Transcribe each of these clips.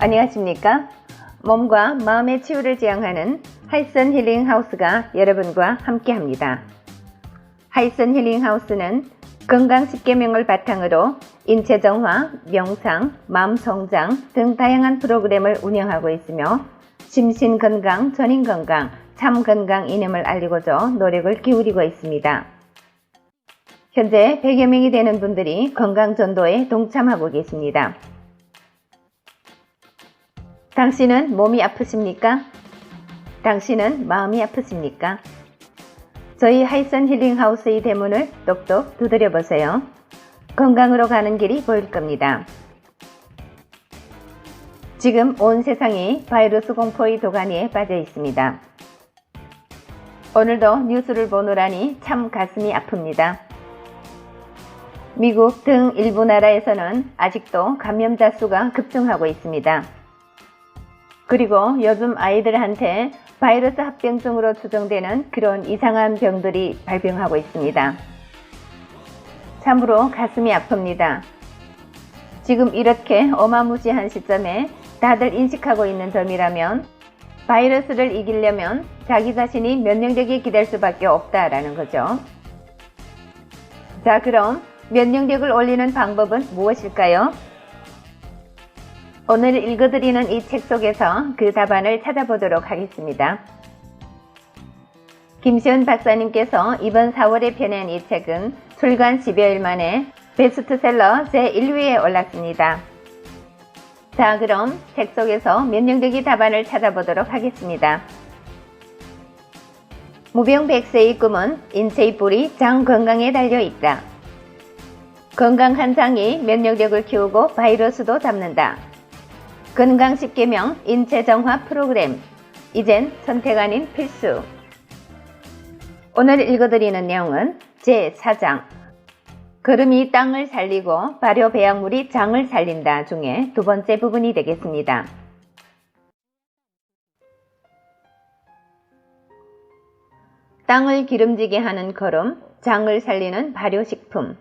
안녕하십니까? 몸과 마음의 치유를 지향하는 하이슨 힐링 하우스가 여러분과 함께합니다. 하이슨 힐링 하우스는 건강 10계명을 바탕으로 인체 정화, 명상, 마음 성장 등 다양한 프로그램을 운영하고 있으며 심신 건강, 전인 건강, 참 건강 이념을 알리고자 노력을 기울이고 있습니다. 현재 100여 명이 되는 분들이 건강 전도에 동참하고 계십니다. 당신은 몸이 아프십니까? 당신은 마음이 아프십니까? 저희 하이슨 힐링 하우스의 대문을 똑똑 두드려 보세요. 건강으로 가는 길이 보일 겁니다. 지금 온 세상이 바이러스 공포의 도가니에 빠져 있습니다. 오늘도 뉴스를 보느라니 참 가슴이 아픕니다. 미국 등 일부 나라에서는 아직도 감염자 수가 급증하고 있습니다. 그리고 요즘 아이들한테 바이러스 합병증으로 추정되는 그런 이상한 병들이 발병하고 있습니다. 참으로 가슴이 아픕니다. 지금 이렇게 어마무시한 시점에 다들 인식하고 있는 점이라면 바이러스를 이기려면 자기 자신이 면역력이 기댈 수밖에 없다라는 거죠. 자, 그럼 면역력을 올리는 방법은 무엇일까요? 오늘 읽어드리는 이 책 속에서 그 답안을 찾아보도록 하겠습니다. 김시은 박사님께서 이번 4월에 펴낸 이 책은 출간 10여일 만에 베스트셀러 제1위에 올랐습니다. 자, 그럼 책 속에서 면역력의 답안을 찾아보도록 하겠습니다. 무병백세의 꿈은 인체의 뿌리 장 건강에 달려있다. 건강한 장이 면역력을 키우고 바이러스도 잡는다. 건강 10계명 인체 정화 프로그램. 이젠 선택 아닌 필수. 오늘 읽어드리는 내용은 제4장 걸음이 땅을 살리고 발효 배양물이 장을 살린다 중에 두 번째 부분이 되겠습니다. 땅을 기름지게 하는 걸음, 장을 살리는 발효식품.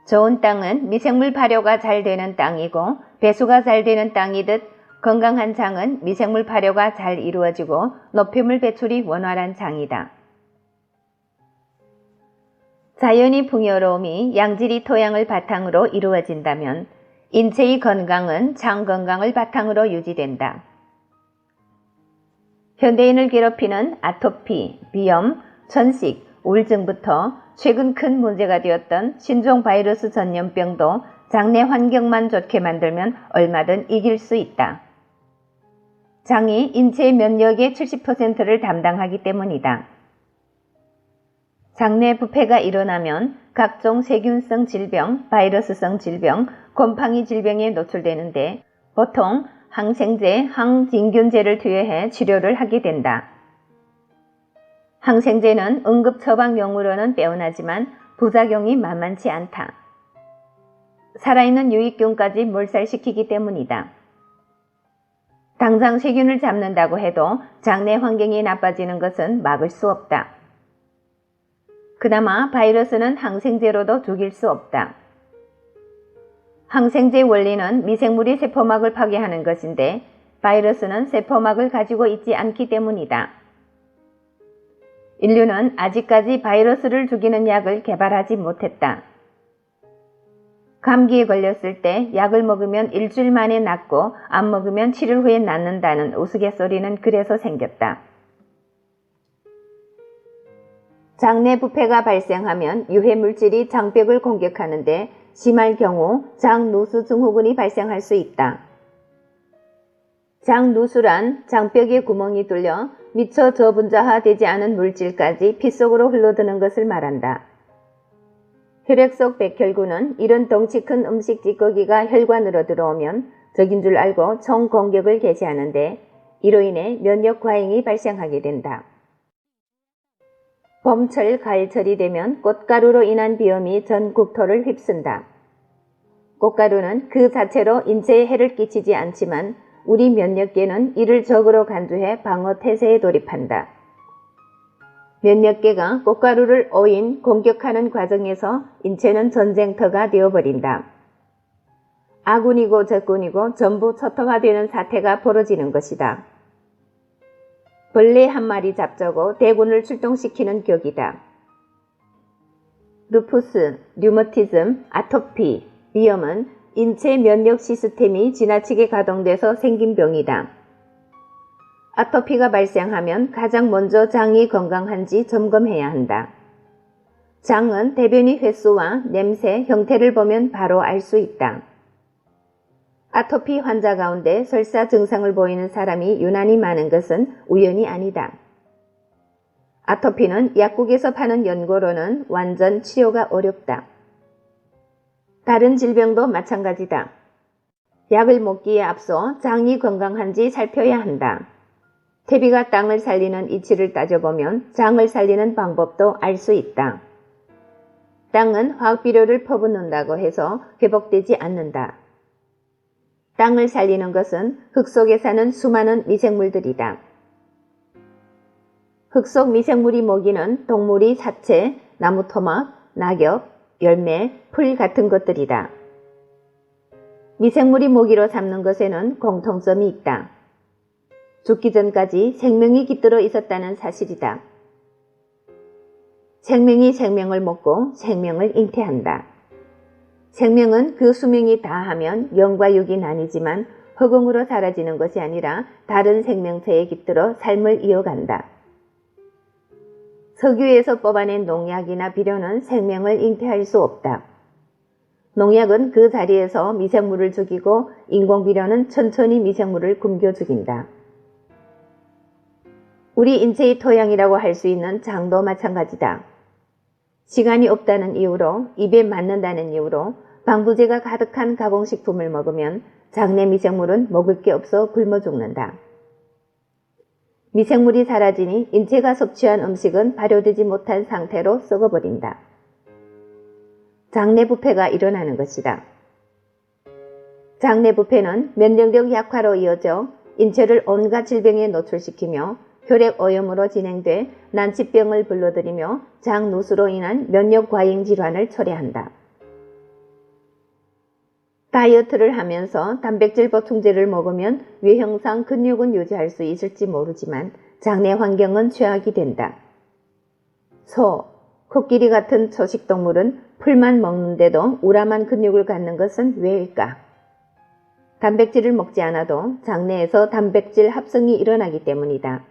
좋은 땅은 미생물 발효가 잘 되는 땅이고 배수가 잘 되는 땅이듯 건강한 장은 미생물 발효가 잘 이루어지고 노폐물 배출이 원활한 장이다. 자연의 풍요로움이 양질의 토양을 바탕으로 이루어진다면 인체의 건강은 장 건강을 바탕으로 유지된다. 현대인을 괴롭히는 아토피, 비염, 천식, 우울증부터 최근 큰 문제가 되었던 신종 바이러스 전염병도 장내 환경만 좋게 만들면 얼마든 이길 수 있다. 장이 인체의 면역의 70%를 담당하기 때문이다. 장내 부패가 일어나면 각종 세균성 질병, 바이러스성 질병, 곰팡이 질병에 노출되는데 보통 항생제, 항진균제를 투여해 치료를 하게 된다. 항생제는 응급 처방용으로는 빼어나지만 부작용이 만만치 않다. 살아있는 유익균까지 몰살시키기 때문이다. 당장 세균을 잡는다고 해도 장내 환경이 나빠지는 것은 막을 수 없다. 그나마 바이러스는 항생제로도 죽일 수 없다. 항생제 원리는 미생물이 세포막을 파괴하는 것인데 바이러스는 세포막을 가지고 있지 않기 때문이다. 인류는 아직까지 바이러스를 죽이는 약을 개발하지 못했다. 감기에 걸렸을 때 약을 먹으면 일주일 만에 낫고 안 먹으면 7일 후에 낫는다는 우스갯소리는 그래서 생겼다. 장내 부패가 발생하면 유해물질이 장벽을 공격하는데 심할 경우 장누수 증후군이 발생할 수 있다. 장누수란 장벽에 구멍이 뚫려 미처 저분자화되지 않은 물질까지 피 속으로 흘러드는 것을 말한다. 혈액 속 백혈구는 이런 덩치 큰 음식 찌꺼기가 혈관으로 들어오면 적인 줄 알고 총공격을 개시하는데 이로 인해 면역 과잉이 발생하게 된다. 봄철, 가을철이 되면 꽃가루로 인한 비염이 전 국토를 휩쓴다. 꽃가루는 그 자체로 인체에 해를 끼치지 않지만 우리 면역계는 이를 적으로 간주해 방어 태세에 돌입한다. 면역계가 꽃가루를 오인 공격하는 과정에서 인체는 전쟁터가 되어버린다. 아군이고 적군이고 전부 초토화되는 사태가 벌어지는 것이다. 벌레 한 마리 잡자고 대군을 출동시키는 격이다. 루푸스, 류머티즘, 아토피, 비염은 인체 면역 시스템이 지나치게 가동돼서 생긴 병이다. 아토피가 발생하면 가장 먼저 장이 건강한지 점검해야 한다. 장은 대변이 횟수와 냄새, 형태를 보면 바로 알 수 있다. 아토피 환자 가운데 설사 증상을 보이는 사람이 유난히 많은 것은 우연이 아니다. 아토피는 약국에서 파는 연고로는 완전 치료가 어렵다. 다른 질병도 마찬가지다. 약을 먹기에 앞서 장이 건강한지 살펴야 한다. 태비가 땅을 살리는 이치를 따져보면 장을 살리는 방법도 알 수 있다. 땅은 화학비료를 퍼붓는다고 해서 회복되지 않는다. 땅을 살리는 것은 흙 속에 사는 수많은 미생물들이다. 흙 속 미생물이 먹이는 동물이 사체, 나무 토막, 낙엽, 열매, 풀 같은 것들이다. 미생물이 먹이로 삼는 것에는 공통점이 있다. 죽기 전까지 생명이 깃들어 있었다는 사실이다. 생명이 생명을 먹고 생명을 잉태한다. 생명은 그 수명이 다하면 영과 육이 나뉘지만 허공으로 사라지는 것이 아니라 다른 생명체에 깃들어 삶을 이어간다. 석유에서 뽑아낸 농약이나 비료는 생명을 잉태할 수 없다. 농약은 그 자리에서 미생물을 죽이고 인공비료는 천천히 미생물을 굶겨 죽인다. 우리 인체의 토양이라고 할 수 있는 장도 마찬가지다. 시간이 없다는 이유로, 입에 맞는다는 이유로 방부제가 가득한 가공식품을 먹으면 장내 미생물은 먹을 게 없어 굶어 죽는다. 미생물이 사라지니 인체가 섭취한 음식은 발효되지 못한 상태로 썩어버린다. 장내 부패가 일어나는 것이다. 장내 부패는 면역력 약화로 이어져 인체를 온갖 질병에 노출시키며 혈액 오염으로 진행돼 난치병을 불러들이며 장누수로 인한 면역 과잉 질환을 초래한다. 다이어트를 하면서 단백질 보충제를 먹으면 외형상 근육은 유지할 수 있을지 모르지만 장내 환경은 최악이 된다. 소, 코끼리 같은 초식동물은 풀만 먹는데도 우람한 근육을 갖는 것은 왜일까? 단백질을 먹지 않아도 장내에서 단백질 합성이 일어나기 때문이다.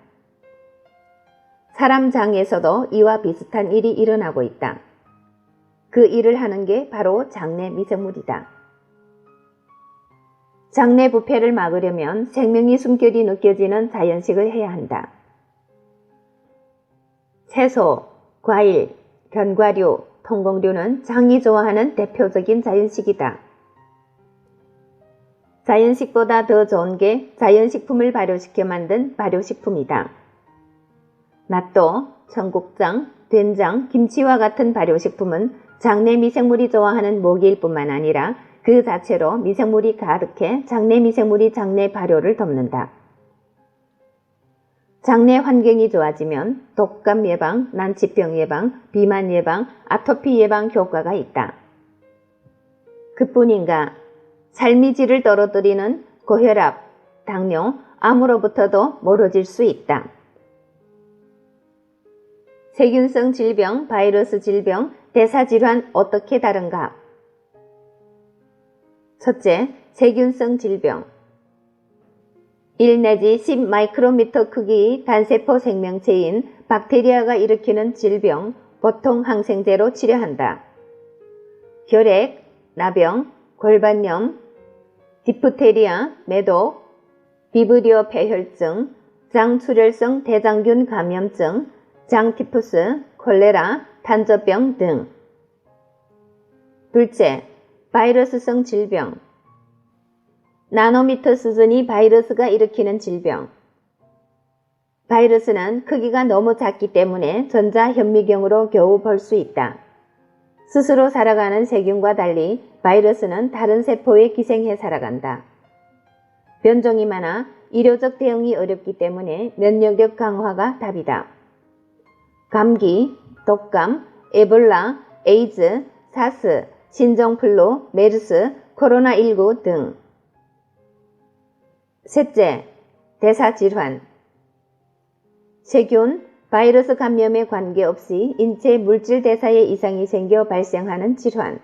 사람 장에서도 이와 비슷한 일이 일어나고 있다. 그 일을 하는 게 바로 장내 미생물이다. 장내 부패를 막으려면 생명의 숨결이 느껴지는 자연식을 해야 한다. 채소, 과일, 견과류, 통곡류는 장이 좋아하는 대표적인 자연식이다. 자연식보다 더 좋은 게 자연식품을 발효시켜 만든 발효식품이다. 낫또, 청국장, 된장, 김치와 같은 발효식품은 장내 미생물이 좋아하는 모기일 뿐만 아니라 그 자체로 미생물이 가득해 장내 미생물이 장내 발효를 돕는다. 장내 환경이 좋아지면 독감 예방, 난치병 예방, 비만 예방, 아토피 예방 효과가 있다. 그뿐인가 삶의 질을 떨어뜨리는 고혈압, 당뇨, 암으로부터도 멀어질 수 있다. 세균성 질병, 바이러스 질병, 대사질환 어떻게 다른가? 첫째, 세균성 질병. 1 내지 10 마이크로미터 크기의 단세포 생명체인 박테리아가 일으키는 질병, 보통 항생제로 치료한다. 혈액, 나병, 골반염, 디프테리아, 매독, 비브리오 폐혈증, 장출혈성 대장균 감염증, 장티푸스, 콜레라, 탄저병 등. 둘째, 바이러스성 질병. 나노미터 수준의 바이러스가 일으키는 질병. 바이러스는 크기가 너무 작기 때문에 전자현미경으로 겨우 볼 수 있다. 스스로 살아가는 세균과 달리 바이러스는 다른 세포에 기생해 살아간다. 변종이 많아 의료적 대응이 어렵기 때문에 면역력 강화가 답이다. 감기, 독감, 에볼라, 에이즈, 사스, 신종플루, 메르스, 코로나19 등. 셋째, 대사질환. 세균, 바이러스 감염에 관계없이 인체 물질 대사에 이상이 생겨 발생하는 질환.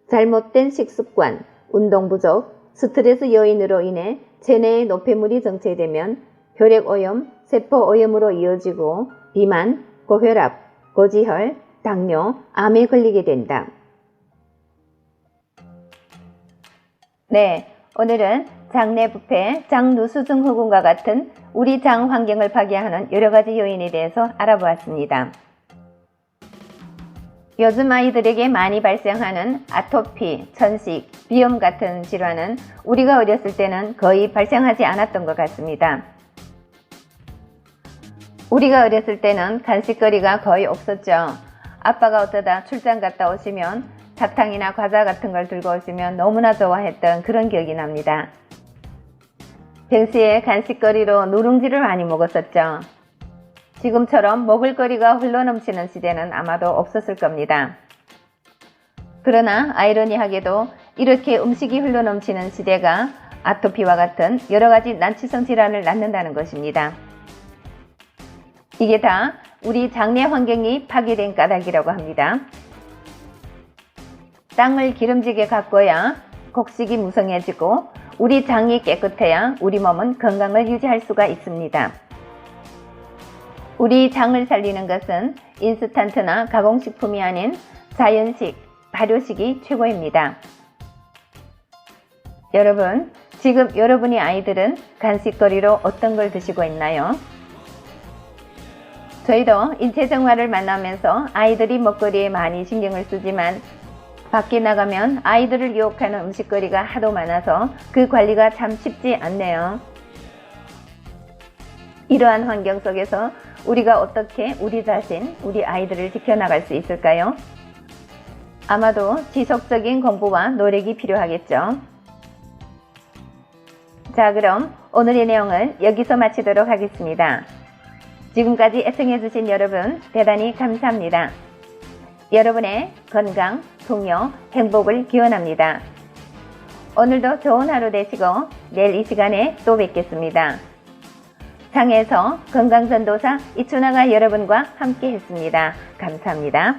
잘못된 식습관, 운동 부족, 스트레스 요인으로 인해 체내에 노폐물이 정체되면 혈액오염, 세포오염으로 이어지고 비만, 고혈압, 고지혈, 당뇨, 암에 걸리게 된다. 네, 오늘은 장내 부패, 장누수 증후군과 같은 우리 장 환경을 파괴하는 여러가지 요인에 대해서 알아보았습니다. 요즘 아이들에게 많이 발생하는 아토피, 천식, 비염 같은 질환은 우리가 어렸을 때는 거의 발생하지 않았던 것 같습니다. 우리가 어렸을 때는 간식거리가 거의 없었죠. 아빠가 어쩌다 출장 갔다 오시면 사탕이나 과자 같은 걸 들고 오시면 너무나 좋아했던 그런 기억이 납니다. 평소에 간식거리로 누룽지를 많이 먹었었죠. 지금처럼 먹을거리가 흘러넘치는 시대는 아마도 없었을 겁니다. 그러나 아이러니하게도 이렇게 음식이 흘러넘치는 시대가 아토피와 같은 여러가지 난치성 질환을 낳는다는 것입니다. 이게 다 우리 장내 환경이 파괴된 까닭이라고 합니다. 땅을 기름지게 가꿔야 곡식이 무성해지고 우리 장이 깨끗해야 우리 몸은 건강을 유지할 수가 있습니다. 우리 장을 살리는 것은 인스턴트나 가공식품이 아닌 자연식, 발효식이 최고입니다. 여러분, 지금 여러분의 아이들은 간식거리로 어떤 걸 드시고 있나요? 저희도 인체정화를 만나면서 아이들이 먹거리에 많이 신경을 쓰지만 밖에 나가면 아이들을 유혹하는 음식거리가 하도 많아서 그 관리가 참 쉽지 않네요. 이러한 환경 속에서 우리가 어떻게 우리 자신, 우리 아이들을 지켜나갈 수 있을까요? 아마도 지속적인 공부와 노력이 필요하겠죠. 자, 그럼 오늘의 내용은 여기서 마치도록 하겠습니다. 지금까지 애청해주신 여러분 대단히 감사합니다. 여러분의 건강, 동요, 행복을 기원합니다. 오늘도 좋은 하루 되시고 내일 이 시간에 또 뵙겠습니다. 장에서 건강전도사 이춘아가 여러분과 함께 했습니다. 감사합니다.